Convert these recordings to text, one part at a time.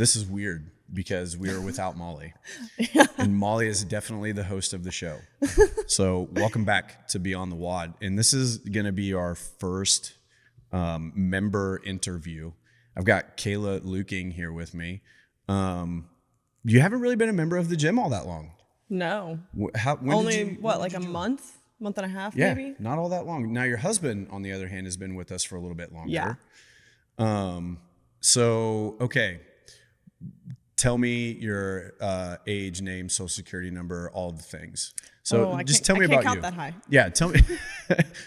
This is weird because we are without Molly. And Molly is definitely the host of the show. So welcome back to Beyond the Wad. And this is going to be our first member interview. I've got Kayla Lueking here with me. You haven't really been a member of the gym all that long. No. Only, like a month and a half, yeah, maybe? Not all that long. Now, your husband, on the other hand, has been with us for a little bit longer. Yeah. So, okay. Tell me your age, name, social security number, all the things. So just tell me about you. I can't count that high. Yeah, tell me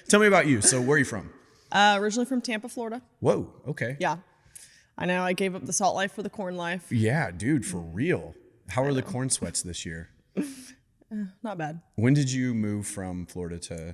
tell me about you. So where are you from? Originally from Tampa, Florida. Whoa, okay. Yeah. I know, I gave up the salt life for the corn life. Yeah, dude, for real. How are the corn sweats this year? Not bad. When did you move from Florida to?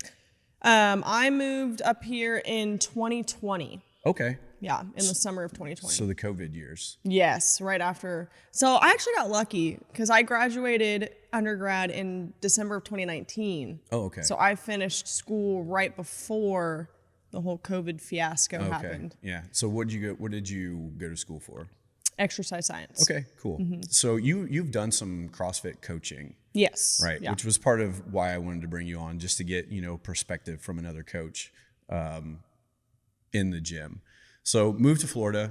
I moved up here in 2020. Okay. Yeah, in the summer of 2020. So the COVID years. Yes, right after. So I actually got lucky because I graduated undergrad in December of 2019. Oh, okay. So I finished school right before the whole COVID fiasco happened. Yeah. So what did you go to school for? Exercise science. Okay, cool. Mm-hmm. So you've done some CrossFit coaching. Yes. Right. Yeah. Which was part of why I wanted to bring you on, just to get, perspective from another coach in the gym. So moved to Florida.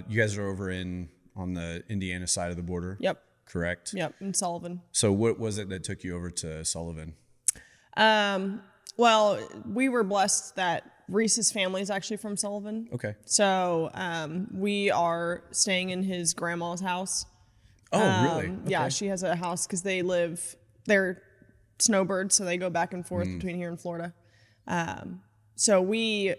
You guys are over on the Indiana side of the border. Yep. Correct? Yep. In Sullivan. So what was it that took you over to Sullivan? Well, we were blessed that Reese's family is actually from Sullivan. Okay. So we are staying in his grandma's house. Oh, really? Okay. Yeah, she has a house because they're snowbirds, so they go back and forth between here and Florida. So we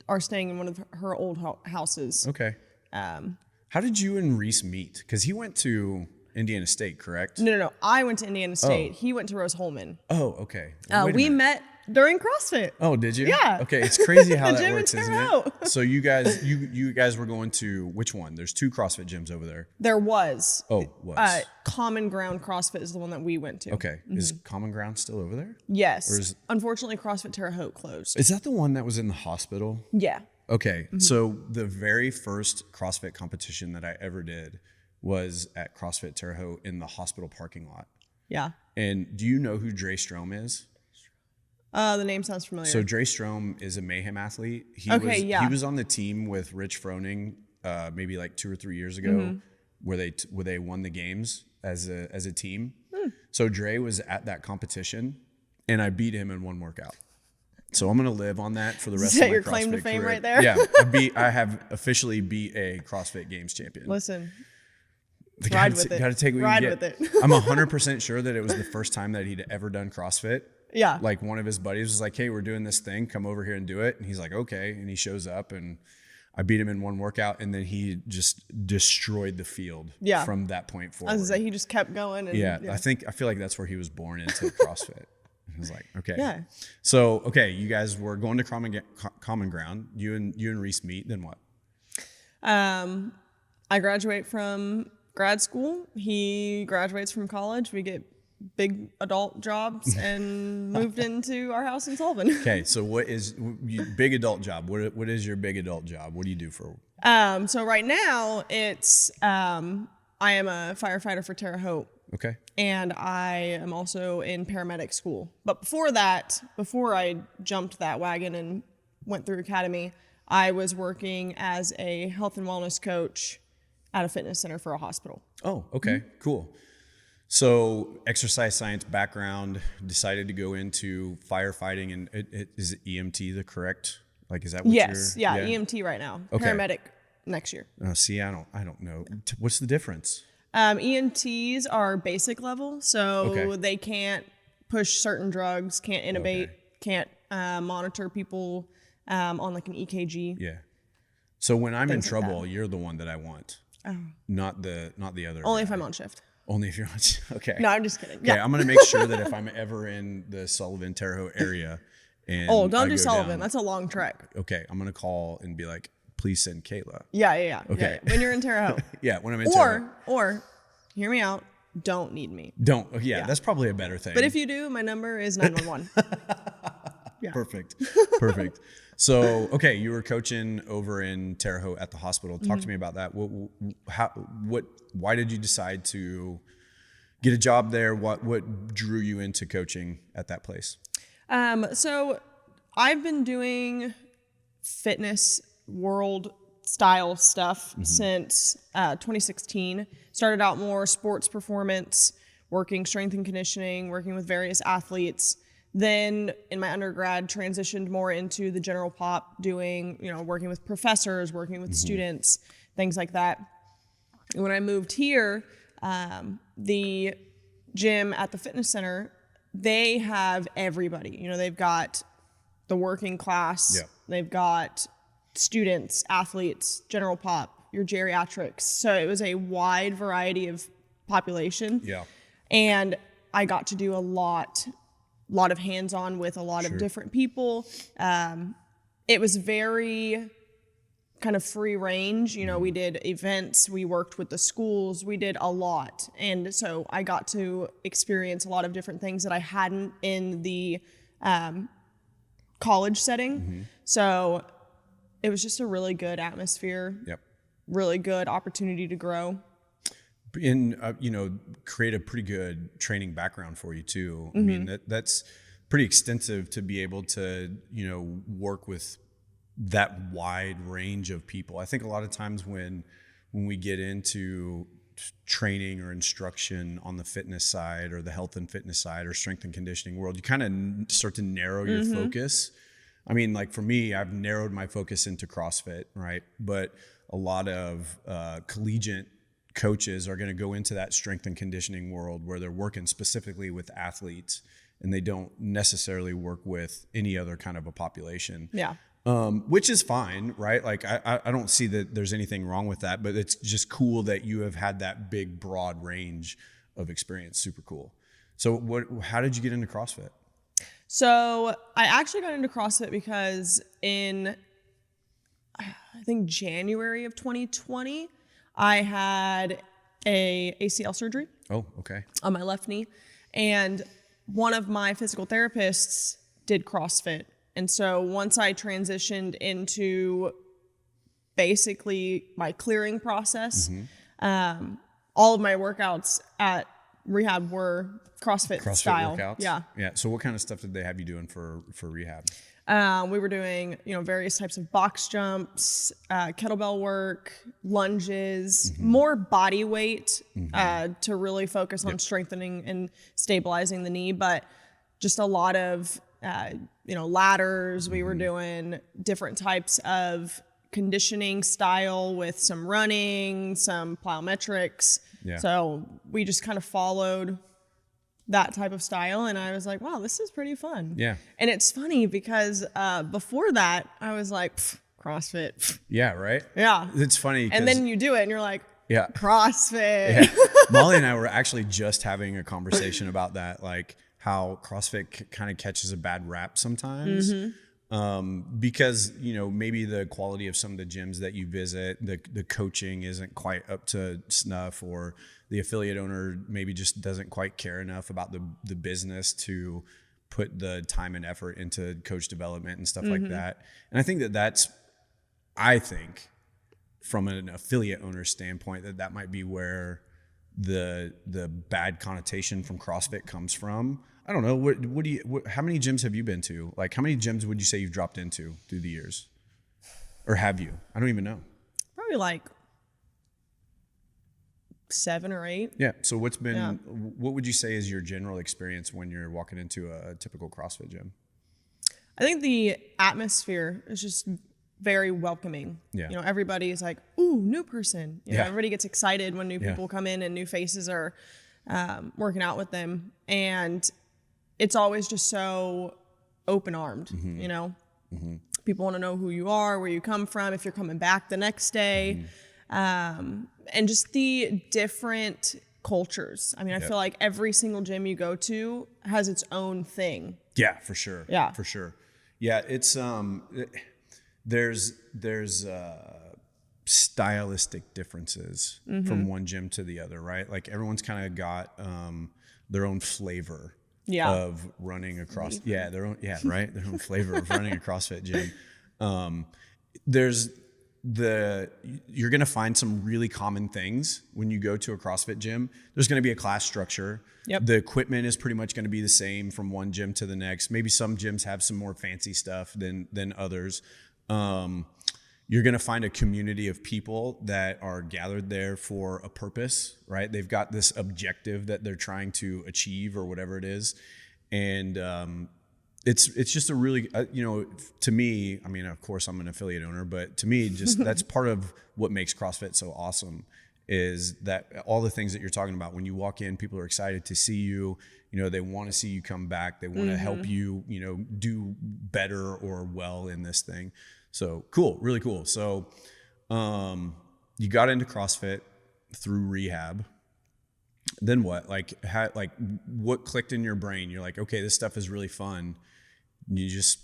are staying in one of her old houses. Okay. How did you and Reese meet? Because he went to Indiana State, correct? No. I went to Indiana State. He went to Rose Holman. Oh, okay. We met during CrossFit. Oh, did you? Yeah. Okay, it's crazy how that gym works, in isn't Terre it? So you guys were going to which one? There's 2 CrossFit gyms over there. There was. Oh, was. Common Ground CrossFit is the one that we went to. Okay. Mm-hmm. Is Common Ground still over there? Yes. Unfortunately, CrossFit Terre Haute closed. Is that the one that was in the hospital? Yeah. Okay. Mm-hmm. So the very first CrossFit competition that I ever did was at CrossFit Terre Haute in the hospital parking lot. Yeah. And do you know who Dre Strom is? The name sounds familiar. So Dre Strom is a Mayhem athlete. He was on the team with Rich Froning maybe like 2 or 3 years ago where they won the games as a team. So Dre was at that competition and I beat him in one workout. So I'm going to live on that for the rest of my CrossFit your claim to fame career. right there? Yeah. I have officially beat a CrossFit Games champion. Listen. Ride with it. Got to take what you get. Ride with it. I'm 100% sure that it was the first time that he'd ever done CrossFit. Yeah. Like one of his buddies was like, hey, we're doing this thing. Come over here and do it. And he's like, okay. And he shows up and I beat him in one workout. And then he just destroyed the field from that point forward. I was like, he just kept going. And, I feel like that's where he was born into CrossFit. I was like, okay. Yeah. So, okay. You guys were going to Common Ground. You and Reese meet. Then what? I graduate from grad school. He graduates from college. We get big adult jobs and moved into our house in Sullivan. Okay, so what is big adult job? What is your big adult job? What do you do for? So right now it's I am a firefighter for Terre Haute. Okay. And I am also in paramedic school. But before I jumped that wagon and went through academy, I was working as a health and wellness coach at a fitness center for a hospital. Oh, okay, cool. So exercise science background, decided to go into firefighting, and is it EMT the correct? Like, is that what yes, you're? Yeah, EMT right now. Okay. Paramedic next year. See, I don't know. What's the difference? EMTs are basic level, so they can't push certain drugs, can't intubate, can't monitor people on like an EKG. Yeah. So when I'm in trouble, you're the one that I want. Oh. Not the other. Only if I'm on shift. Only if you're on shift. Okay. No, I'm just kidding. Okay, I'm going to make sure that if I'm ever in the Sullivan Terre Haute area and don't do Sullivan. That's a long trek. Okay, I'm going to call and be like, please send Kayla. Yeah. Okay. Yeah. When you're in Terre Haute. Yeah, when I'm in Terre Haute. Or, hear me out, don't need me. Yeah, that's probably a better thing. But if you do, my number is 911. Yeah. Perfect. So, okay, you were coaching over in Terre Haute at the hospital. Talk to me about that. Why did you decide to get a job there? What drew you into coaching at that place? So I've been doing fitness world style stuff since 2016. Started out more sports performance, working strength and conditioning, working with various athletes. Then in my undergrad, transitioned more into the general pop, doing, working with professors, working with students, things like that. And when I moved here, the gym at the fitness center, they have everybody. They've got the working class, they've got students, athletes, general pop, your geriatrics. So it was a wide variety of population. Yeah. And I got to do a lot of hands-on with a lot of different people. It was very kind of free range. We did events, we worked with the schools, we did a lot. And so I got to experience a lot of different things that I hadn't in the college setting. So it was just a really good atmosphere. Really good opportunity to grow. And create a pretty good training background for you too. I mean, that's pretty extensive to be able to, work with that wide range of people. I think a lot of times when we get into training or instruction on the fitness side or the health and fitness side or strength and conditioning world, you kind of start to narrow your focus. I mean, like for me, I've narrowed my focus into CrossFit, right? But a lot of collegiate coaches are going to go into that strength and conditioning world where they're working specifically with athletes and they don't necessarily work with any other kind of a population. Yeah. Which is fine, right? Like I don't see that there's anything wrong with that, but it's just cool that you have had that big, broad range of experience. Super cool. So how did you get into CrossFit? So I actually got into CrossFit because in, I think January of 2020, I had a ACL surgery. Oh, okay. On my left knee. And one of my physical therapists did CrossFit. And so once I transitioned into basically my clearing process, all of my workouts at rehab were CrossFit style. Workouts? Yeah. Yeah. So what kind of stuff did they have you doing for rehab? We were doing, various types of box jumps, kettlebell work, lunges, more body weight to really focus on strengthening and stabilizing the knee, but just a lot of, ladders. We were doing different types of conditioning style with some running, some plyometrics. Yeah. So we just kind of followed that type of style. And I was like, wow, this is pretty fun. Yeah. And it's funny because before that, I was like, CrossFit. Yeah, right? Yeah. It's funny. And then you do it and you're like, yeah, CrossFit. Yeah. Molly and I were actually just having a conversation about that, like how CrossFit kind of catches a bad rap sometimes. Because, maybe the quality of some of the gyms that you visit, the coaching isn't quite up to snuff, or the affiliate owner maybe just doesn't quite care enough about the business to put the time and effort into coach development and stuff like that. And I think I think from an affiliate owner standpoint, that might be where the bad connotation from CrossFit comes from. I don't know. How many gyms have you been to? Like, how many gyms would you say you've dropped into through the years? Or have you? I don't even know. Probably like 7 or 8. Yeah. So what would you say is your general experience when you're walking into a typical CrossFit gym? I think the atmosphere is just very welcoming. Yeah. Everybody's like, ooh, new person. Everybody gets excited when new people come in and new faces are working out with them. And it's always just so open-armed, People want to know who you are, where you come from, if you're coming back the next day. And just the different cultures. I mean, I feel like every single gym you go to has its own thing. Yeah, for sure. Yeah. For sure. Yeah, it's there's stylistic differences from one gym to the other, right? Like everyone's kind of got their own flavor of running across. Yeah, their own. Yeah, right. Their own flavor of running a CrossFit gym. There's you're going to find some really common things when you go to a CrossFit gym. There's going to be a class structure. Yep. The equipment is pretty much going to be the same from one gym to the next. Maybe some gyms have some more fancy stuff than others. You're going to find a community of people that are gathered there for a purpose, right? They've got this objective that they're trying to achieve or whatever it is. And it's just a really, to me, I mean, of course I'm an affiliate owner, but to me, just that's part of what makes CrossFit so awesome is that all the things that you're talking about, when you walk in, people are excited to see you, they want to see you come back. They want to help you, do better or well in this thing. So cool, really cool. So you got into CrossFit through rehab. Then what? What clicked in your brain? You're like, okay, this stuff is really fun. You just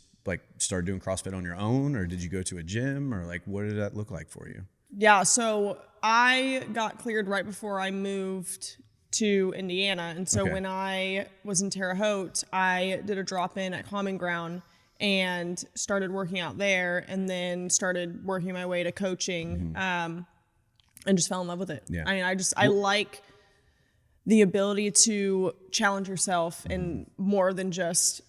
start doing CrossFit on your own, or did you go to a gym, or what did that look like for you? Yeah, so I got cleared right before I moved to Indiana. And so when I was in Terre Haute, I did a drop-in at Common Ground and started working out there, and then started working my way to coaching, and just fell in love with it. Yeah. I mean, I like the ability to challenge yourself in more than just,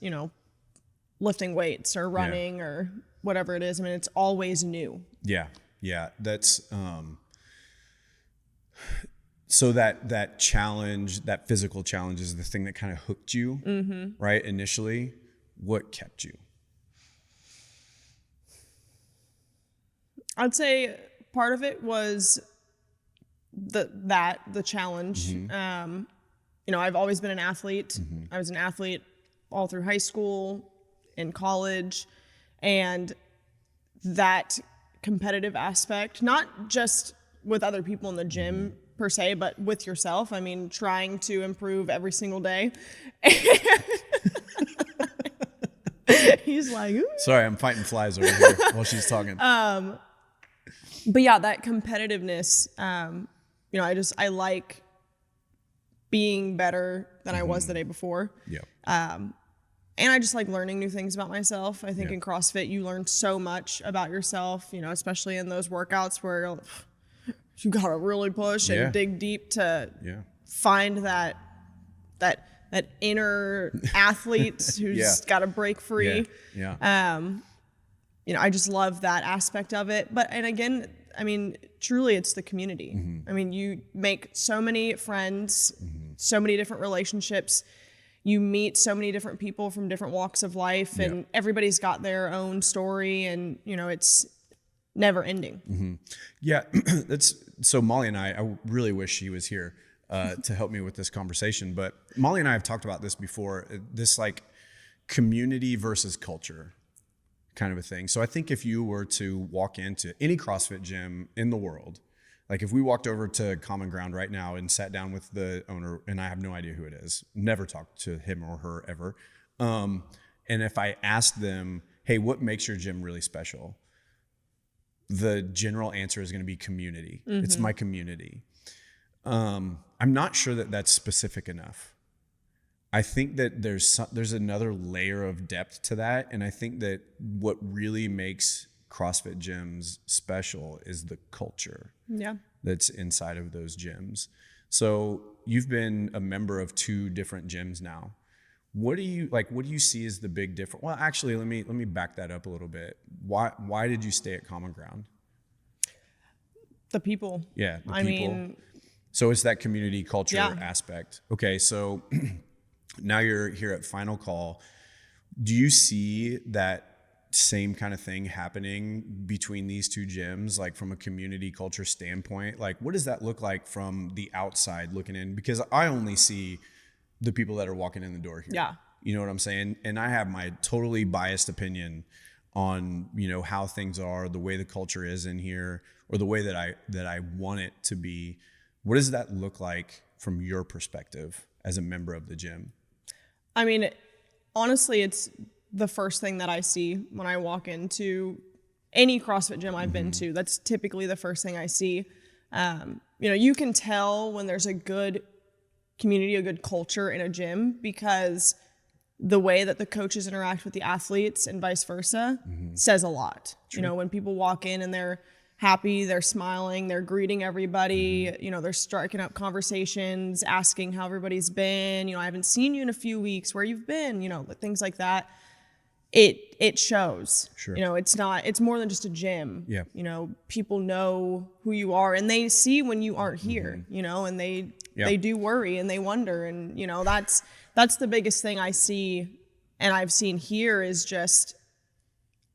lifting weights or running or whatever it is. I mean, it's always new. Yeah. Yeah. That's, so that challenge, that physical challenge is the thing that kind of hooked you, right? Initially, what kept you? I'd say part of it was the challenge. I've always been an athlete. I was an athlete all through high school, in college, and that competitive aspect, not just with other people in the gym per se, but with yourself. I mean, trying to improve every single day. He's like, ooh. Sorry, I'm fighting flies over here while she's talking. But yeah, that competitiveness, I like being better than I was the day before. Yeah. And I just like learning new things about myself. I think in CrossFit, you learn so much about yourself, especially in those workouts where you got to really push and dig deep to find that inner athlete who's got to break free. I just love that aspect of it. And again, I mean, truly it's the community. I mean, you make so many friends, so many different relationships. You meet so many different people from different walks of life, and everybody's got their own story, and it's never ending. Yeah. So Molly and I really wish she was here to help me with this conversation, but Molly and I have talked about this before, this community versus culture kind of a thing. So I think if you were to walk into any CrossFit gym in the world, if we walked over to Common Ground right now and sat down with the owner, and I have no idea who it is, never talked to him or her ever. And if I asked them, hey, what makes your gym really special? The general answer is going to be community. It's my community. I'm not sure that that's specific enough. I think that there's another layer of depth to that. And I think that what really makes CrossFit gyms special is the culture that's inside of those gyms. So you've been a member of 2 different gyms now. What do you see as the big difference? Well, actually, let me back that up a little bit. Why did you stay at Common Ground? The people. Yeah, the I people. mean, so it's that community culture aspect. Okay, so now you're here at Final Call. Do you see that same kind of thing happening between these 2 gyms, from a community culture standpoint? What does that look like from the outside looking in? Because I only see the people that are walking in the door here. Yeah. You know what I'm saying? And I have my totally biased opinion on, how things are, the way the culture is in here, or the way that I want it to be. What does that look like from your perspective as a member of the gym? I mean, honestly, it's the first thing that I see when I walk into any CrossFit gym I've been to. That's typically the first thing I see. You can tell when there's a good community, a good culture in a gym, because the way that the coaches interact with the athletes and vice versa says a lot. True. You know, when people walk in and they're happy, they're smiling, they're greeting everybody, you know, they're striking up conversations, asking how everybody's been, you know, I haven't seen you in a few weeks, where you've been, you know, things like that. It shows. Sure. You know, it's more than just a gym. Yeah. You know, people know who you are and they see when you aren't here, you know, and they do worry and they wonder. And, you know, that's the biggest thing I see and I've seen here is just,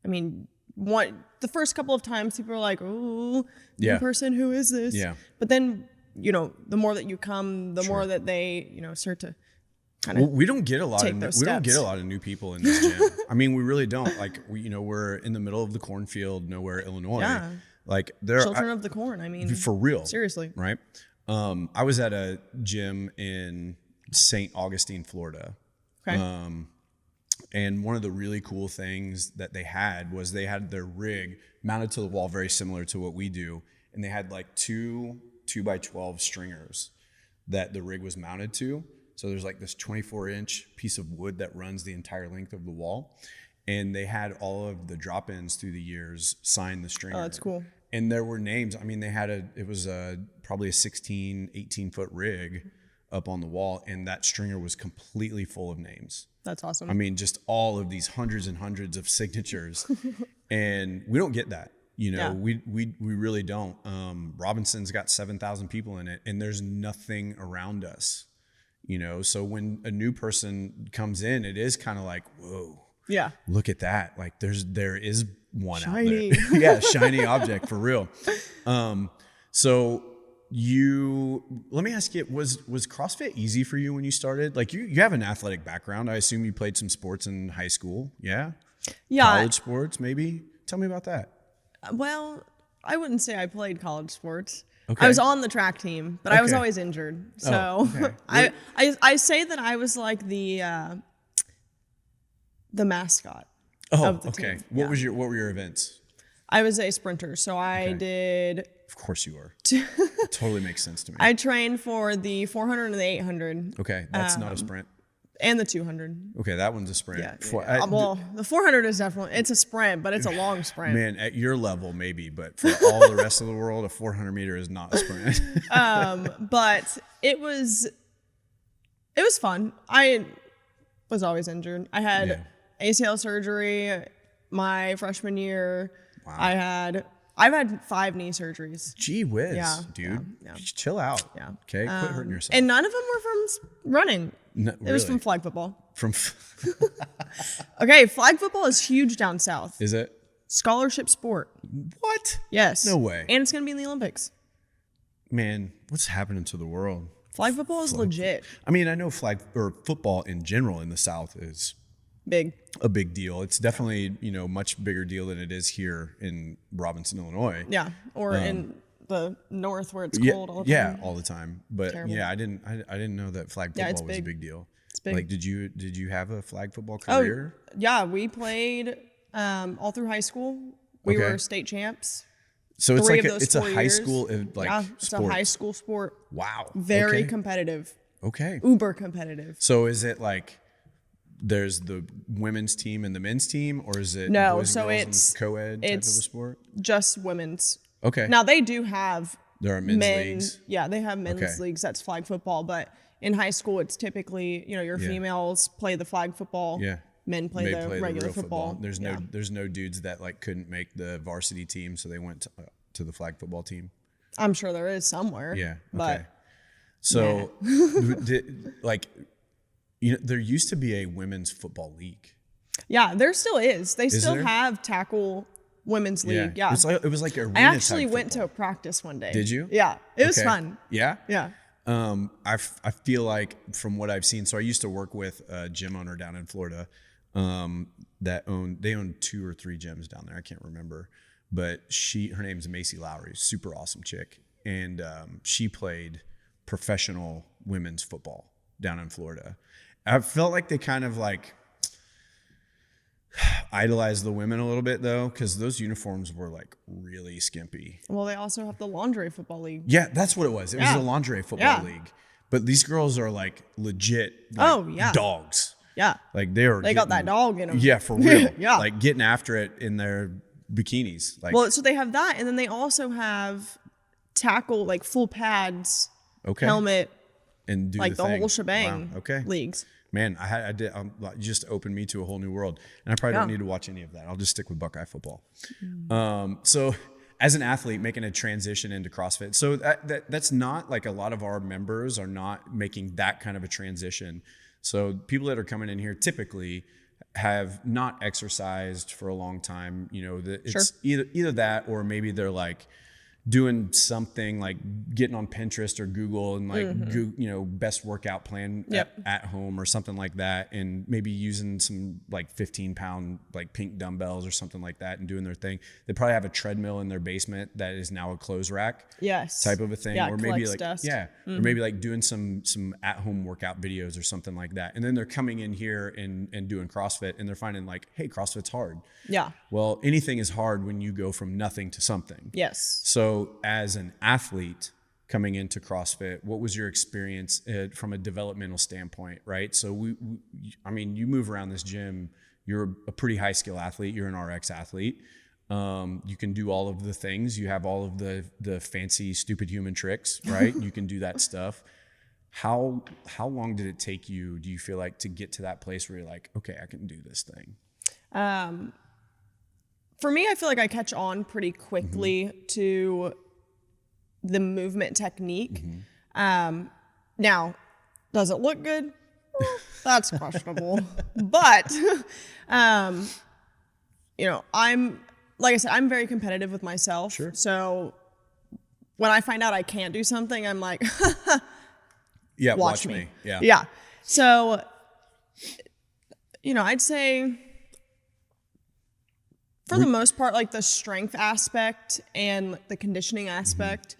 I mean, the first couple of times people are like, oh, new person, who is this? Yeah. But then, you know, the more that you come, the more that they, you know, start to kind of we don't get a lot of new people in this gym. I mean, we really don't. Like, we're in the middle of the cornfield, nowhere, Illinois. Yeah. Like, children of the corn. I mean, for real. Seriously. Right. I was at a gym in St. Augustine, Florida. Okay. And one of the really cool things that they had was they had their rig mounted to the wall, very similar to what we do. And they had like two 2x12 stringers that the rig was mounted to. So there's like this 24-inch piece of wood that runs the entire length of the wall. And they had all of the drop-ins through the years sign the stringer. Oh, that's cool. And there were names. I mean, it was probably a 16, 18-foot rig up on the wall. And that stringer was completely full of names. That's awesome. I mean, just all of these hundreds and hundreds of signatures. And we don't get that. You know, we really don't. Robinson's got 7,000 people in it, and there's nothing around us. You know, so when a new person comes in, it is kind of like, whoa, yeah, look at that. Like there is one shiny. out there. Yeah, shiny object for real. So let me ask you, was CrossFit easy for you when you started? Like you have an athletic background. I assume you played some sports in high school. Yeah. Yeah. College sports, maybe. Tell me about that. Well, I wouldn't say I played college sports. Okay. I was on the track team, but I was always injured. So I say that I was like the mascot of the team. What were your events? I was a sprinter, so I did. Of course you were. Totally makes sense to me. I trained for the 400 and the 800. Okay, that's not a sprint. And the 200. Okay, that one's a sprint. Yeah. Well, the 400 is definitely, it's a sprint, but it's a long sprint. Man, at your level, maybe, but for all the rest of the world, a 400 meter is not a sprint. But it was fun. I was always injured. I had ACL surgery my freshman year. Wow. I've had 5 knee surgeries. Gee whiz, dude. Yeah. Chill out. Yeah. Okay, quit hurting yourself. And none of them were from running. No, it was from flag football. Okay, flag football is huge down south. Is it? Scholarship sport. What? Yes. No way. And it's going to be in the Olympics. Man, what's happening to the world? Flag football is legit. I mean, I know football in general in the South is a big deal. It's definitely, much bigger deal than it is here in Robinson, Illinois. Yeah. Or in the north where it's cold all the time. Yeah, all the time. But terrible. I didn't know that flag football was a big deal. It's big. Like, did you have a flag football career? Oh, yeah, we played all through high school. We were state champs. So it's it's a high school it's sport. A high school sport. Wow. Very competitive. Okay. Uber competitive. So is it like there's the women's team and the men's team, or is it boys and girls it's co-ed type of a sport? Just women's. Okay. Now they do have there are men's leagues. Yeah, they have men's leagues. That's flag football, but in high school it's typically your females play the flag football. Yeah. Men play the regular football. There's no dudes that couldn't make the varsity team, so they went to the flag football team. I'm sure there is somewhere. Yeah. Okay. But so there used to be a women's football league. Yeah, there still is. They still have tackle women's league. Yeah. It was like arena. I actually went to a practice one day. Did you? Yeah. It was fun. Yeah? Yeah. I feel like from what I've seen, so I used to work with a gym owner down in Florida they own 2 or 3 gyms down there. I can't remember, but her name's Macy Lowry, super awesome chick. And she played professional women's football down in Florida. I felt like they kind of idolized the women a little bit though, because those uniforms were really skimpy. Well, they also have the lingerie football league. Yeah, that's what it was. It was a lingerie football league. But these girls are legit dogs. Yeah. Like they got that dog in them. Yeah, for real. Yeah. Like getting after it in their bikinis. Like, well, so they have that, and then they also have tackle, like full pads, helmet, and do like the thing. whole shebang. Wow. Okay. Leagues. Man, I did. Just opened me to a whole new world, and I probably don't need to watch any of that. I'll just stick with Buckeye football. So as an athlete making a transition into CrossFit, so that's not like a lot of our members are not making that kind of a transition. So people that are coming in here typically have not exercised for a long time. You know, it's either that, or maybe they're like doing something like getting on Pinterest or Google and like, best workout plan at home or something like that. And maybe using some like 15-pound like pink dumbbells or something like that and doing their thing. They probably have a treadmill in their basement that is now a clothes rack type of a thing. Yeah, or maybe like, dust. or maybe like doing some at-home workout videos or something like that. And then they're coming in here and doing CrossFit, and they're finding like, hey, CrossFit's hard. Yeah. Well, anything is hard when you go from nothing to something. Yes. So as an athlete coming into CrossFit, what was your experience from a developmental standpoint, right? So I mean, you move around this gym, you're a pretty high skill athlete. You're an RX athlete. You can do all of the things. You have all of the fancy, stupid human tricks, right? You can do that stuff. How long did it take you, do you feel like, to get to that place where you're like, okay, I can do this thing? For me, I feel like I catch on pretty quickly to the movement technique. Now, does it look good? Well, that's questionable. But, I'm, like I said, I'm very competitive with myself. Sure. So when I find out I can't do something, I'm like, yeah, watch me. Yeah. Yeah. So, I'd say, for the most part, like the strength aspect and the conditioning aspect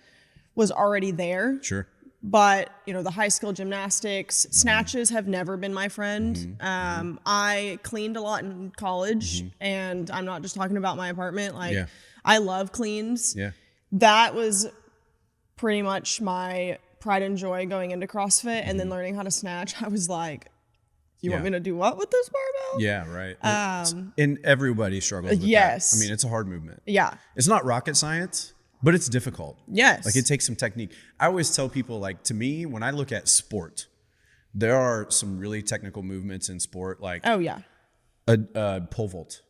was already there. Sure. But, the high skill gymnastics, snatches have never been my friend. I cleaned a lot in college, and I'm not just talking about my apartment. Like, I love cleans. Yeah. That was pretty much my pride and joy going into CrossFit, and then learning how to snatch. I was like, you want me to do what with this barbell? Yeah, right. And everybody struggles with that. I mean, it's a hard movement. Yeah. It's not rocket science, but it's difficult. Yes. Like, it takes some technique. I always tell people, like, to me, when I look at sport, there are some really technical movements in sport. Like, oh, yeah. A pole vault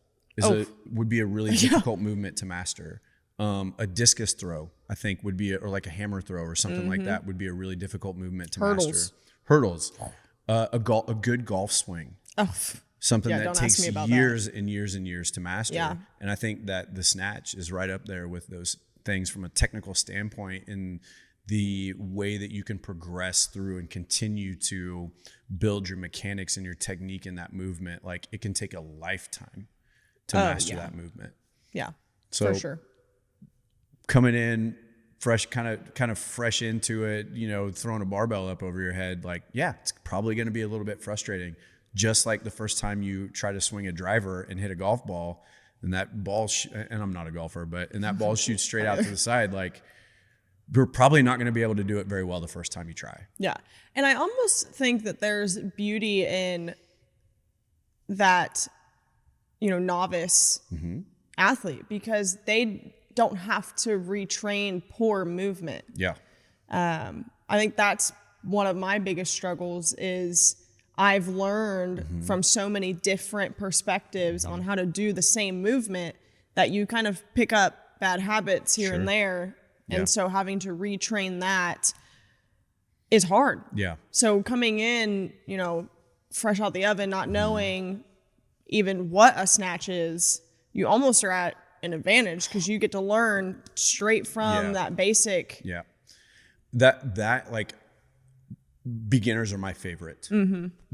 would be a really difficult movement to master. A discus throw, I think, would be, or like a hammer throw or something like that, would be a really difficult movement to master. Hurdles. A good golf swing. Oh, something that takes years and years and years to master. Yeah. And I think that the snatch is right up there with those things from a technical standpoint, in the way that you can progress through and continue to build your mechanics and your technique in that movement. Like, it can take a lifetime to master that movement. Yeah, so for sure. Coming in fresh, kind of fresh into it, throwing a barbell up over your head, like, yeah, it's probably going to be a little bit frustrating. Just like the first time you try to swing a driver and hit a golf ball, and that ball, and I'm not a golfer, and that ball shoots straight out to the side, like, you're probably not going to be able to do it very well the first time you try. Yeah. And I almost think that there's beauty in that, novice athlete, because they don't have to retrain poor movement. Yeah. I think that's one of my biggest struggles is I've learned from so many different perspectives on how to do the same movement that you kind of pick up bad habits here and there. And so having to retrain that is hard. Yeah. So coming in, fresh out the oven, not knowing even what a snatch is, you almost are at an advantage because you get to learn straight from that basic. Yeah. That like, beginners are my favorite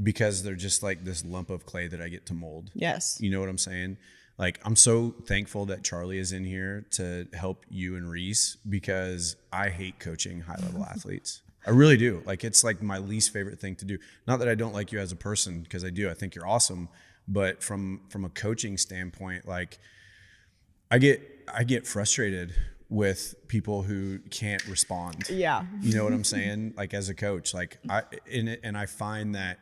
because they're just like this lump of clay that I get to mold. Yes. You know what I'm saying? Like, I'm so thankful that Charlie is in here to help you and Reese, because I hate coaching high level athletes. I really do. Like, it's like my least favorite thing to do. Not that I don't like you as a person, because I do. I think you're awesome. But from a coaching standpoint, like, I get frustrated with people who can't respond. Yeah. You know what I'm saying? Like, as a coach, like, I find that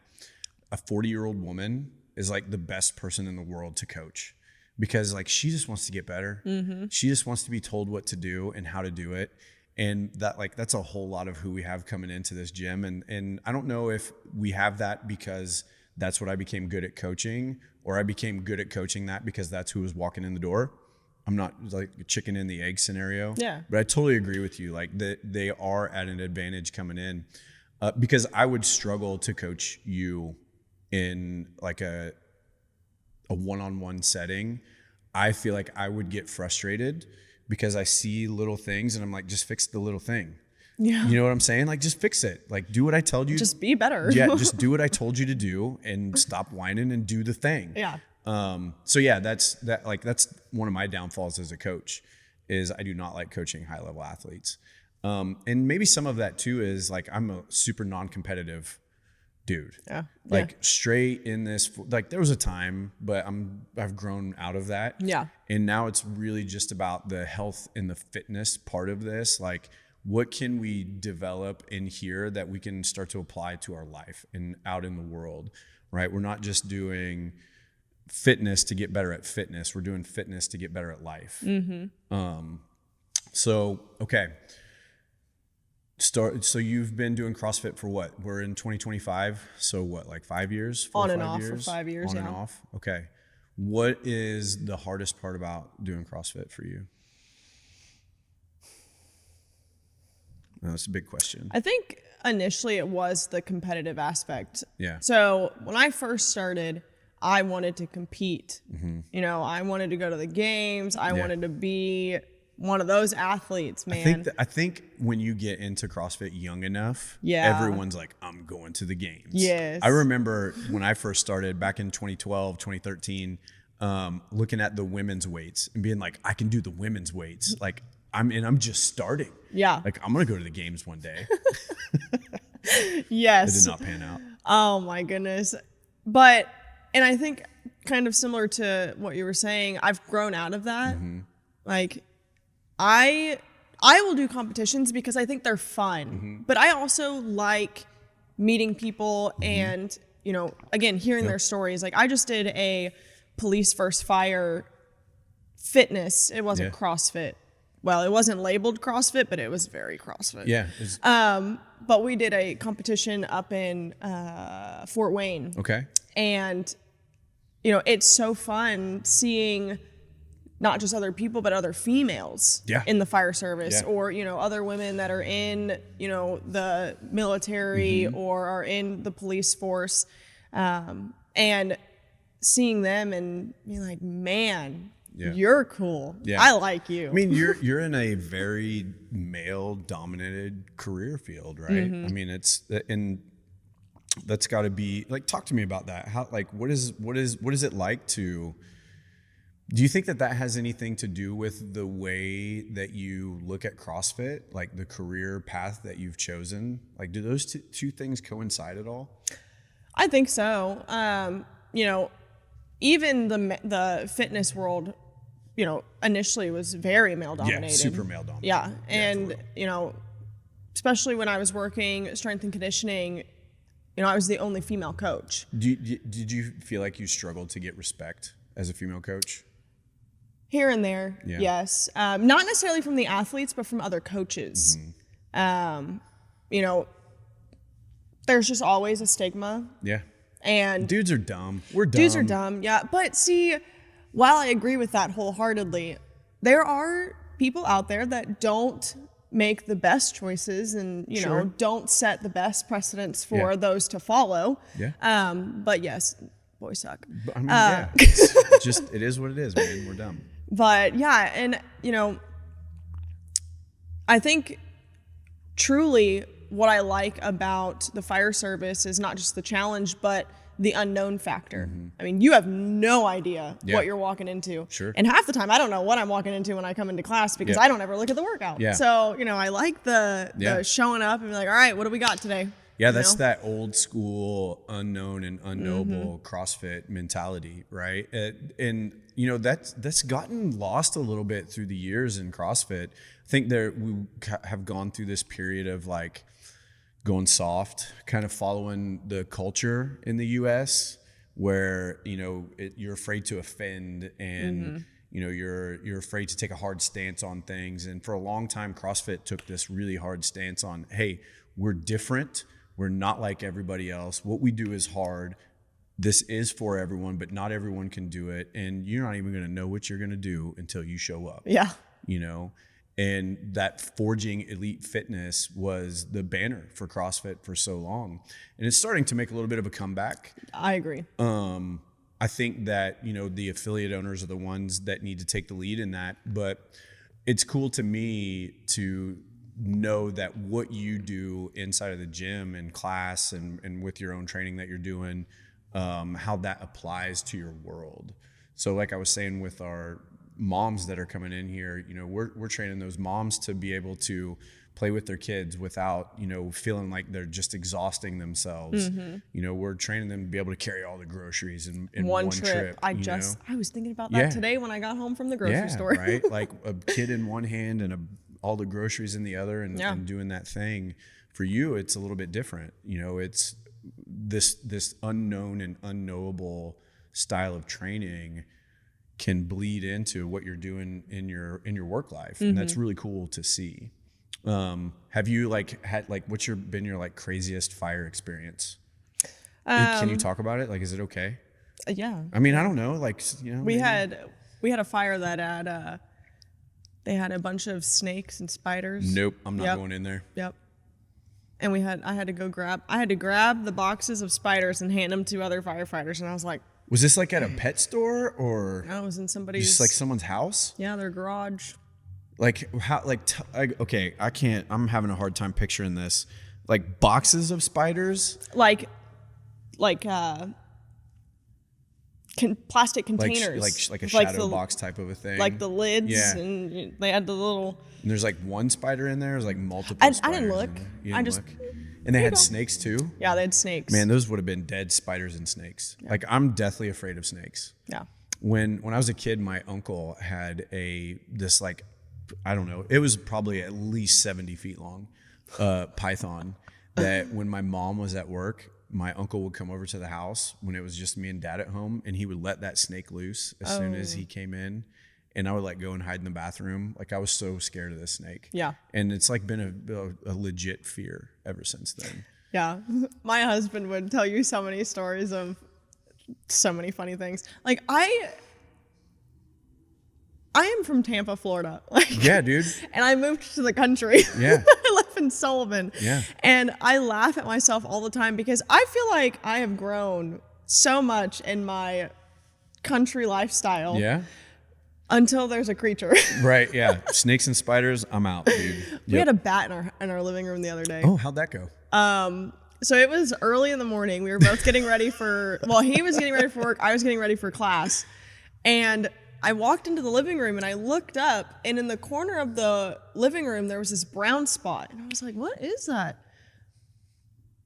a 40-year-old woman is like the best person in the world to coach, because like she just wants to get better. She just wants to be told what to do and how to do it. And that like, that's a whole lot of who we have coming into this gym. And I don't know if we have that because that's what I became good at coaching, or I became good at coaching that because that's who was walking in the door. I'm not like a chicken and the egg scenario. Yeah. But I totally agree with you. Like they are at an advantage coming in, because I would struggle to coach you in like a one-on-one setting. I feel like I would get frustrated because I see little things and I'm like, just fix the little thing. Yeah. You know what I'm saying? Like, just fix it. Like, do what I told you. Just be better. Yeah. Just do what I told you to do and stop whining and do the thing. Yeah. So yeah, that's one of my downfalls as a coach is I do not like coaching high level athletes. And maybe some of that too is like, I'm a super non-competitive dude. Yeah. Like straight in this, like there was a time, but I've grown out of that. Yeah. And now it's really just about the health and the fitness part of this. Like, what can we develop in here that we can start to apply to our life and out in the world, right? We're not just doing fitness to get better at fitness. We're doing fitness to get better at life. So, okay. So you've been doing CrossFit for what? We're in 2025. So what, like 5 years? 4 On or and 5 off years? for 5 years. On and off. Okay. What is the hardest part about doing CrossFit for you? Oh, that's a big question. I think initially it was the competitive aspect. Yeah. So when I first started, I wanted to compete. You know, I wanted to go to the games. I wanted to be one of those athletes, man. I think when you get into CrossFit young enough, Yeah. everyone's like, I'm going to the games. Yes. I remember when I first started back in 2012, 2013, looking at the women's weights and being like, I can do the women's weights. Like I'm just starting. Yeah. Like I'm going to go to the games one day. Yes. It did not pan out. Oh my goodness. But, and I think kind of similar to what you were saying, I've grown out of that. Like I will do competitions because I think they're fun, but I also like meeting people and, you know, again, hearing their stories. Like I just did a police first fire fitness. It wasn't CrossFit. Well, it wasn't labeled CrossFit, but it was very CrossFit. Yeah. But we did a competition up in Fort Wayne. Okay. And, you know, it's so fun seeing not just other people, but other females in the fire service or, you know, other women that are in, you know, the military or are in the police force. And seeing them and being like, man, you're cool. Yeah. I like you. I mean, you're in a very male dominated career field, right? I mean, that's got to be like, talk to me about that. How, like, what is it like to, do you think that has anything to do with the way that you look at CrossFit, like the career path that you've chosen? Like, do those two things coincide at all? I think so. You know, even the fitness world, you know, initially was very male dominated. Yeah, super male dominated. Yeah. And, you know, especially when I was working strength and conditioning, you know, I was the only female coach. Did you feel like you struggled to get respect as a female coach? Here and there, yes. Not necessarily from the athletes, but from other coaches. You know, there's just always a stigma. Yeah. And dudes are dumb. We're dumb. Dudes are dumb, yeah. But see, while I agree with that wholeheartedly, there are people out there that don't make the best choices and, you know, don't set the best precedents for those to follow. Yeah. But yes, boys suck. I mean, it's just, it is what it is, man. We're dumb. But yeah, and you know, I think truly what I like about the fire service is not just the challenge, but the unknown factor. I mean, you have no idea what you're walking into. Sure. And half the time I don't know what I'm walking into when I come into class because I don't ever look at the workout. Yeah. So, you know, I like the showing up and be like, all right, what do we got today? Yeah, that's that old school unknown and unknowable CrossFit mentality, right? And you know, that's gotten lost a little bit through the years in CrossFit. I think we have gone through this period of like going soft, kind of following the culture in the US where, you're afraid to offend and, you're afraid to take a hard stance on things. And for a long time, CrossFit took this really hard stance on, hey, we're different. We're not like everybody else. What we do is hard. This is for everyone, but not everyone can do it. And you're not even going to know what you're going to do until you show up. Yeah. And that forging elite fitness was the banner for CrossFit for so long. And it's starting to make a little bit of a comeback. I agree. I think that, the affiliate owners are the ones that need to take the lead in that. But it's cool to me to know that what you do inside of the gym and class and with your own training that you're doing, how that applies to your world. So like I was saying with our moms that are coming in here, we're training those moms to be able to play with their kids without, feeling like they're just exhausting themselves. We're training them to be able to carry all the groceries in one trip. I was thinking about that today when I got home from the grocery store. Right? Like a kid in one hand and all the groceries in the other and doing that thing. For you, it's a little bit different. It's this unknown and unknowable style of training can bleed into what you're doing in your work life. And that's really cool to see. Have you had what's been your craziest fire experience? Can you talk about it? Is it okay? Yeah. I mean, I don't know. We had a fire that had they had a bunch of snakes and spiders. Nope, I'm not going in there. Yep. And I had to grab the boxes of spiders and hand them to other firefighters. And I was like, was this at a pet store or? No, it was in somebody's. Just someone's house? Yeah, their garage. How? Okay, I can't. I'm having a hard time picturing this. Boxes of spiders. Plastic containers. Like a shadow box type of a thing. Like the lids. Yeah. And they had the little. And there's one spider in there. There's multiple. I spiders didn't look. I just. And they had snakes too? Yeah, they had snakes. Man, those would have been dead spiders and snakes. Yeah. I'm deathly afraid of snakes. Yeah. When I was a kid, my uncle had this I don't know, it was probably at least 70 feet long, python that when my mom was at work, my uncle would come over to the house when it was just me and dad at home, and he would let that snake loose as soon as he came in. And I would go and hide in the bathroom. I was so scared of this snake. Yeah. And it's been a legit fear ever since then. Yeah. My husband would tell you so many stories of so many funny things. I am from Tampa, Florida. Yeah, dude. And I moved to the country. Yeah. I live in Sullivan. Yeah. And I laugh at myself all the time because I feel like I have grown so much in my country lifestyle. Yeah. Until there's a creature. Right, yeah. Snakes and spiders, I'm out, dude. Yep. We had a bat in our living room the other day. Oh, how'd that go? So it was early in the morning. We were both getting ready he was getting ready for work. I was getting ready for class. And I walked into the living room and I looked up, and in the corner of the living room, there was this brown spot. And I was like, what is that?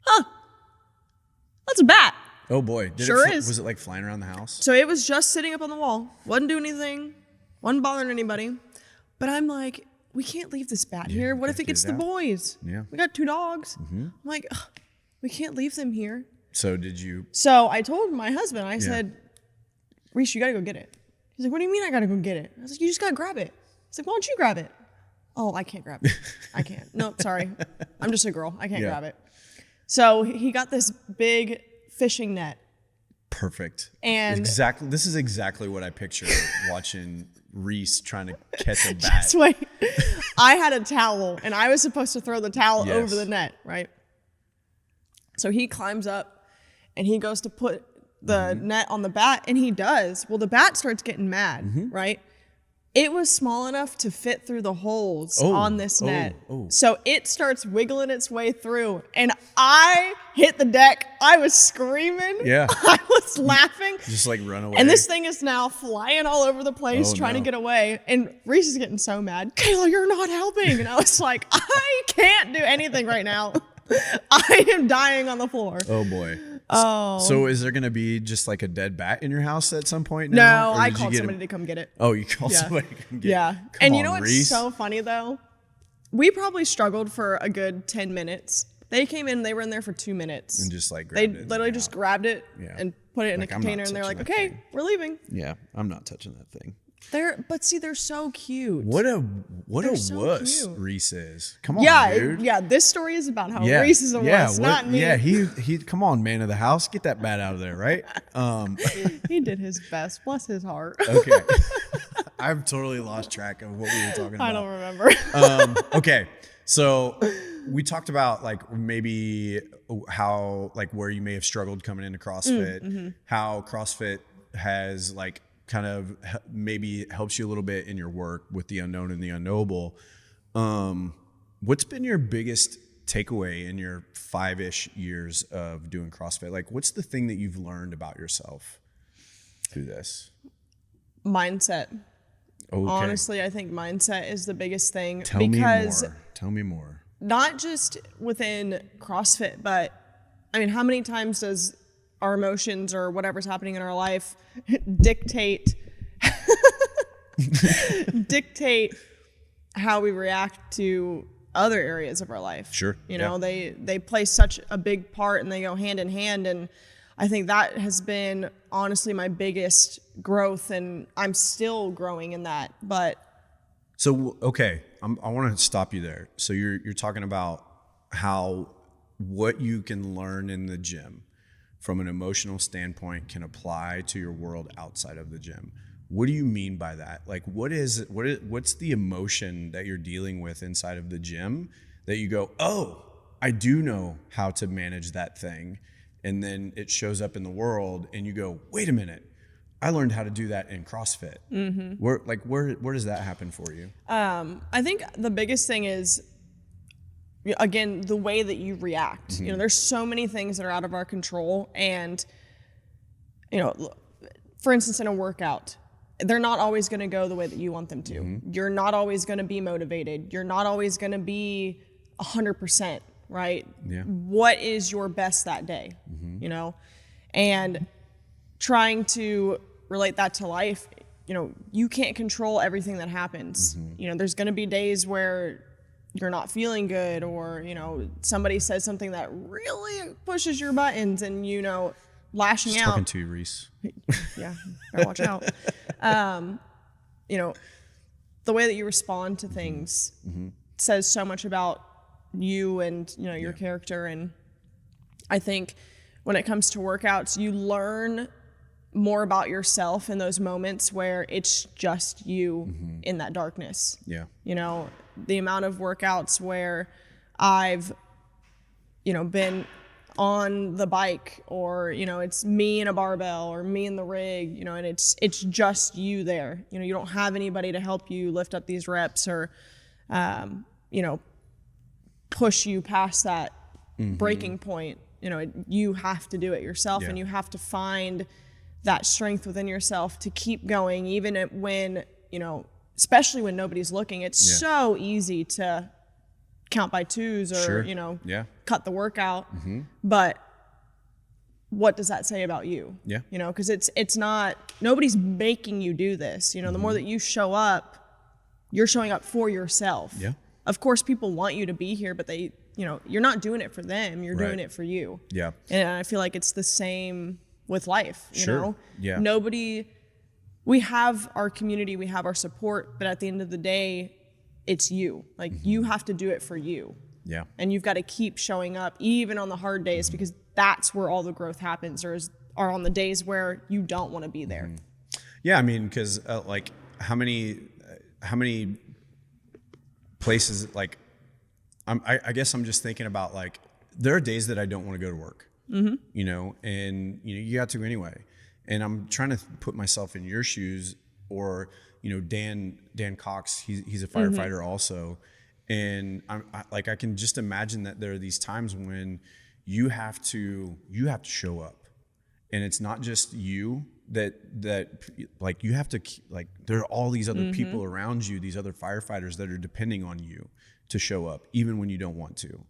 Huh. That's a bat. Oh boy. Sure is. Was it flying around the house? So it was just sitting up on the wall. Wasn't doing anything. Wasn't bothering anybody. But I'm like, we can't leave this bat here. What if it gets the boys? Yeah. We got 2 dogs. Mm-hmm. I'm like, we can't leave them here. So did you? So I told my husband, I said, Reese, you got to go get it. He's like, what do you mean I got to go get it? I was like, you just got to grab it. He's like, why don't you grab it? Oh, I can't grab it. I can't. No, sorry. I'm just a girl. I can't grab it. So he got this big fishing net. Perfect. And this is exactly what I picture watching Reese trying to catch a bat. Just wait. I had a towel and I was supposed to throw the towel over the net, right? So he climbs up and he goes to put the net on the bat, and he does. Well, the bat starts getting mad, right? It was small enough to fit through the holes on this net. So it starts wiggling its way through, and I hit the deck. I was screaming. Yeah. I was laughing. Just run away. And this thing is now flying all over the place trying to get away. And Reese is getting so mad. Kayla, you're not helping. And I was like, I can't do anything right now. I am dying on the floor. Oh, boy. Oh. So is there going to be just a dead bat in your house at some point now? No, I called somebody to come get it. Oh, you called somebody to come get it? Yeah. And you know what's so funny, though? We probably struggled for a good 10 minutes They came in, they were in there for 2 minutes. And just like they grabbed it. literally just grabbed it and put it in a Like, I'm not container, and they're like, touching okay, that thing. we're leaving. Yeah, I'm not touching that thing. But see, they're so cute. What a so wuss cute. Reese is. Come on, dude. This story is about how Yeah, Reese is a wuss, not me. Yeah, he come on, man of the house, get that bat out of there, right? He did his best. Bless his heart. Okay. I've totally lost track of what we were talking about. I don't remember. Okay. So we talked about like maybe how like where you may have struggled coming into CrossFit, how CrossFit has like kind of maybe helps you a little bit in your work with the unknown and the unknowable. What's been your biggest takeaway in your 5-ish years of doing CrossFit? Like, what's the thing that you've learned about yourself through this? Mindset. Okay. Honestly, I think mindset is the biggest thing. Tell me more. Not just within CrossFit, but I mean, how many times does our emotions or whatever's happening in our life dictate how we react to other areas of our life? Sure. You know, they play such a big part and they go hand in hand. And I think that has been honestly my biggest growth, and I'm still growing in that. But so, okay, I want to stop you there. So you're talking about how what you can learn in the gym from an emotional standpoint can apply to your world outside of the gym. What do you mean by that? Like, what's the emotion that you're dealing with inside of the gym that you go, oh, I do know how to manage that thing, and then it shows up in the world, and you go, wait a minute, I learned how to do that in CrossFit. Mm-hmm. Where does that happen for you? I think the biggest thing is, again, the way that you react. You know, there's so many things that are out of our control, and you know, for instance, in a workout, they're not always going to go the way that you want them to. You're not always going to be motivated. You're not always going to be 100%, right? Yeah. What is your best that day? You know, and trying to relate that to life. You know, you can't control everything that happens. You know, there's going to be days where you're not feeling good, or, you know, somebody says something that really pushes your buttons, and, you know, lashing out. Talking to you, Reese. Yeah, better watch out. You know, the way that you respond to things says so much about you and, you know, your character. And I think when it comes to workouts, you learn more about yourself in those moments where it's just you in that darkness. Yeah. You know, the amount of workouts where I've, you know, been on the bike, or, you know, it's me and a barbell, or me and the rig, you know, and it's just you there. You know, you don't have anybody to help you lift up these reps, or, you know, push you past that breaking point. You know, you have to do it yourself, and you have to find that strength within yourself to keep going, even when, you know, especially when nobody's looking. It's so easy to count by twos, or, you know, cut the workout. But what does that say about you? Yeah. You know, because it's not, nobody's making you do this. You know, the more that you show up, you're showing up for yourself. Yeah. Of course, people want you to be here, but they, you know, you're not doing it for them. You're doing it for you. Yeah. And I feel like it's the same with life. You know? Yeah. We have our community, we have our support, but at the end of the day, it's you. Like, you have to do it for you. Yeah. And you've got to keep showing up even on the hard days, because that's where all the growth happens, are on the days where you don't want to be there. Yeah. I mean, because like how many places, like, I guess I'm just thinking about, like, there are days that I don't want to go to work, you know, and, you know, you got to anyway. And I'm trying to put myself in your shoes, or, you know, Dan Cox, he's a firefighter also. And I can just imagine that there are these times when you have to show up, and it's not just you that like, you have to, like, there are all these other people around you, these other firefighters that are depending on you to show up, even when you don't want to,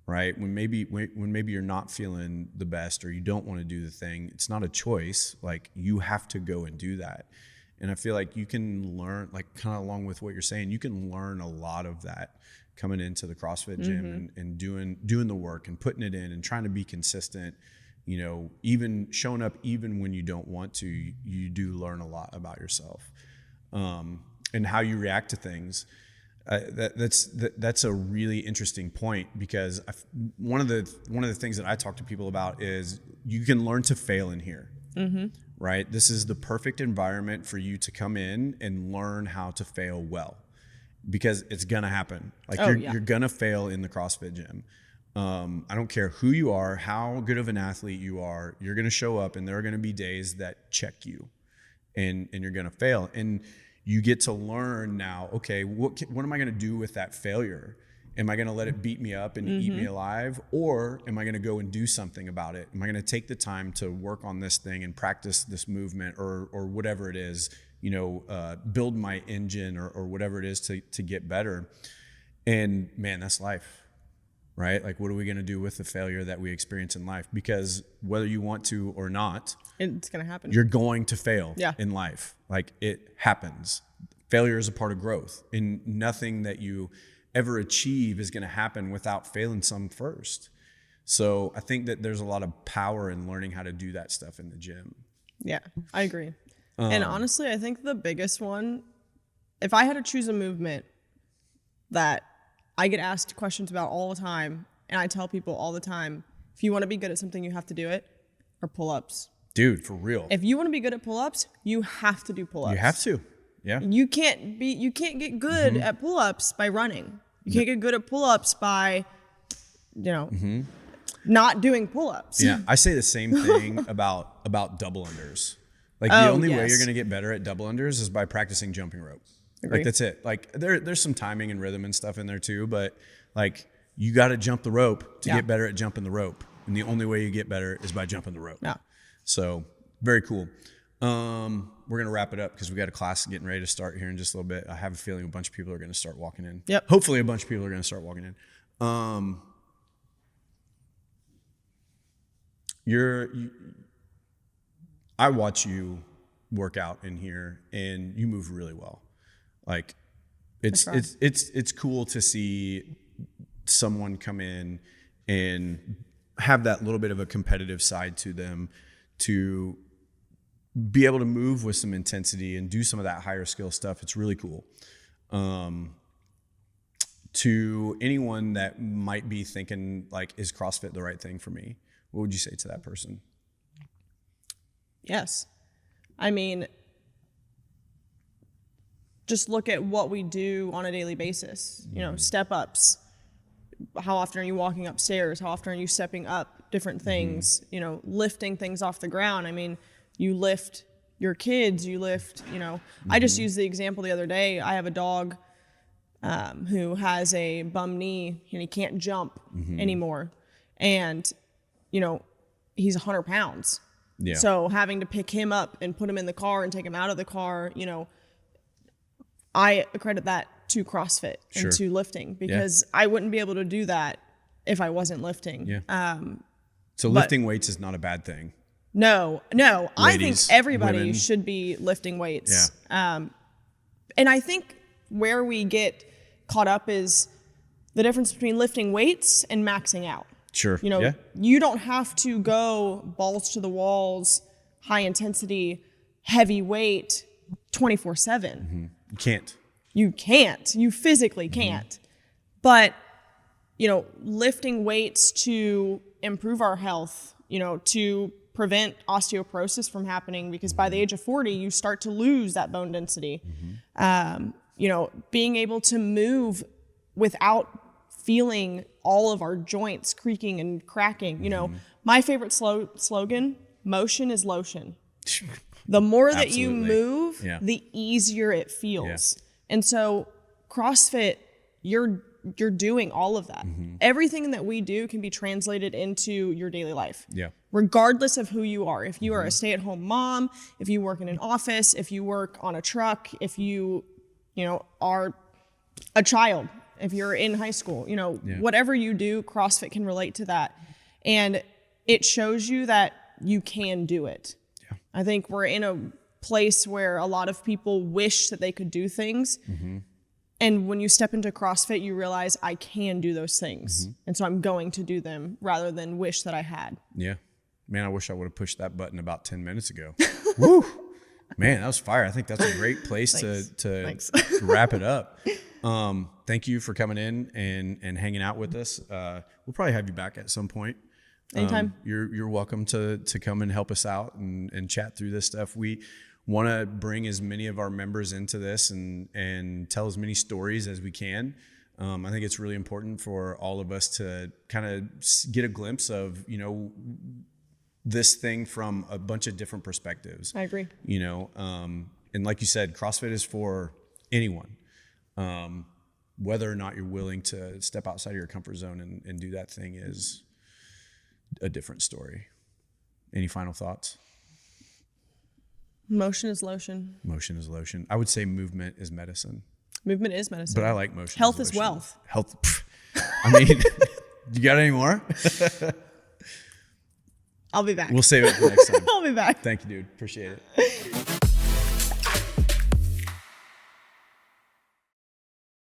right? When maybe you're not feeling the best, or you don't want to do the thing, it's not a choice. Like, you have to go and do that. And I feel like you can learn, like kind of along with what you're saying, you can learn a lot of that coming into the CrossFit gym and doing the work and putting it in and trying to be consistent, you know, even showing up even when you don't want to, you do learn a lot about yourself, and how you react to things. That's a really interesting point, because one of the things that I talk to people about is you can learn to fail in here, right? This is the perfect environment for you to come in and learn how to fail well, because it's gonna happen. Like you're gonna fail in the CrossFit gym. I don't care who you are, how good of an athlete you are, you're gonna show up and there are gonna be days that check you, and you're gonna fail. And you get to learn now, okay, what am I going to do with that failure? Am I going to let it beat me up and eat me alive? Or am I going to go and do something about it? Am I going to take the time to work on this thing and practice this movement or whatever it is, you know, build my engine or whatever it is to get better? And man, that's life, right? Like, what are we going to do with the failure that we experience in life? Because whether you want to or not, it's going to happen. You're going to fail in life. Like, it happens. Failure is a part of growth, and nothing that you ever achieve is going to happen without failing some first. So I think that there's a lot of power in learning how to do that stuff in the gym. Yeah, I agree. And honestly, I think the biggest one, if I had to choose a movement that I get asked questions about all the time, and I tell people all the time, if you want to be good at something, you have to do it, are pull-ups. Dude, for real. If you want to be good at pull-ups, you have to do pull-ups. You have to. Yeah. You can't get good at pull-ups by running. You can't get good at pull-ups by, you know, not doing pull-ups. Yeah. I say the same thing about double unders. Like, the only way you're going to get better at double unders is by practicing jumping rope. Agree. Like, that's it. Like, there's some timing and rhythm and stuff in there too, but like, you got to jump the rope to get better at jumping the rope. And the only way you get better is by jumping the rope. Yeah. So very cool. We're going to wrap it up because we got a class getting ready to start here in just a little bit. I have a feeling a bunch of people are going to start walking in. Yep. Hopefully a bunch of people are going to start walking in. I watch you work out in here and you move really well. Like, it's cool to see someone come in and have that little bit of a competitive side to them, to be able to move with some intensity and do some of that higher skill stuff. It's really cool. To anyone that might be thinking, like, is CrossFit the right thing for me? What would you say to that person? Yes. I mean, just look at what we do on a daily basis. You know, step ups. How often are you walking upstairs? How often are you stepping up different things? You know, lifting things off the ground. I mean, you lift your kids, you lift, you know, I just used the example the other day. I have a dog who has a bum knee and he can't jump anymore. And, you know, he's 100 pounds. Yeah. So having to pick him up and put him in the car and take him out of the car, you know, I accredit that to CrossFit and to lifting, because I wouldn't be able to do that if I wasn't lifting. Yeah. So lifting weights is not a bad thing. No. Ladies, I think everybody women. should be lifting weights. Yeah. And I think where we get caught up is the difference between lifting weights and maxing out. Sure. You know, you don't have to go balls to the walls, high intensity, heavy weight, 24/7. You can't. You can't. You physically can't. But, you know, lifting weights to improve our health, you know, to prevent osteoporosis from happening, because by the age of 40, you start to lose that bone density. You know, being able to move without feeling all of our joints creaking and cracking. You know, my favorite slogan, motion is lotion. The more that you move, the easier it feels. Yeah. And so CrossFit, you're doing all of that. Everything that we do can be translated into your daily life. Yeah. Regardless of who you are. If you are a stay-at-home mom, if you work in an office, if you work on a truck, if you know, are a child, if you're in high school, you know, whatever you do, CrossFit can relate to that. And it shows you that you can do it. Yeah. I think we're in a place where a lot of people wish that they could do things. And when you step into CrossFit, you realize I can do those things. And so I'm going to do them rather than wish that I had. Yeah. Man, I wish I would have pushed that button about 10 minutes ago. Woo! Man, that was fire. I think that's a great place to wrap it up. Thank you for coming in and hanging out with us. We'll probably have you back at some point. Anytime. You're welcome to come and help us out and chat through this stuff. We want to bring as many of our members into this and tell as many stories as we can. I think it's really important for all of us to kind of get a glimpse of, this thing from a bunch of different perspectives. I agree. And like you said, CrossFit is for anyone. Whether or not you're willing to step outside of your comfort zone and do that thing is a different story. Any final thoughts? Motion is lotion. Motion is lotion. I would say movement is medicine. Movement is medicine. But I like motion. Health is wealth. Health. I mean, you got any more? I'll be back. We'll save it for next time. I'll be back. Thank you, dude. Appreciate it.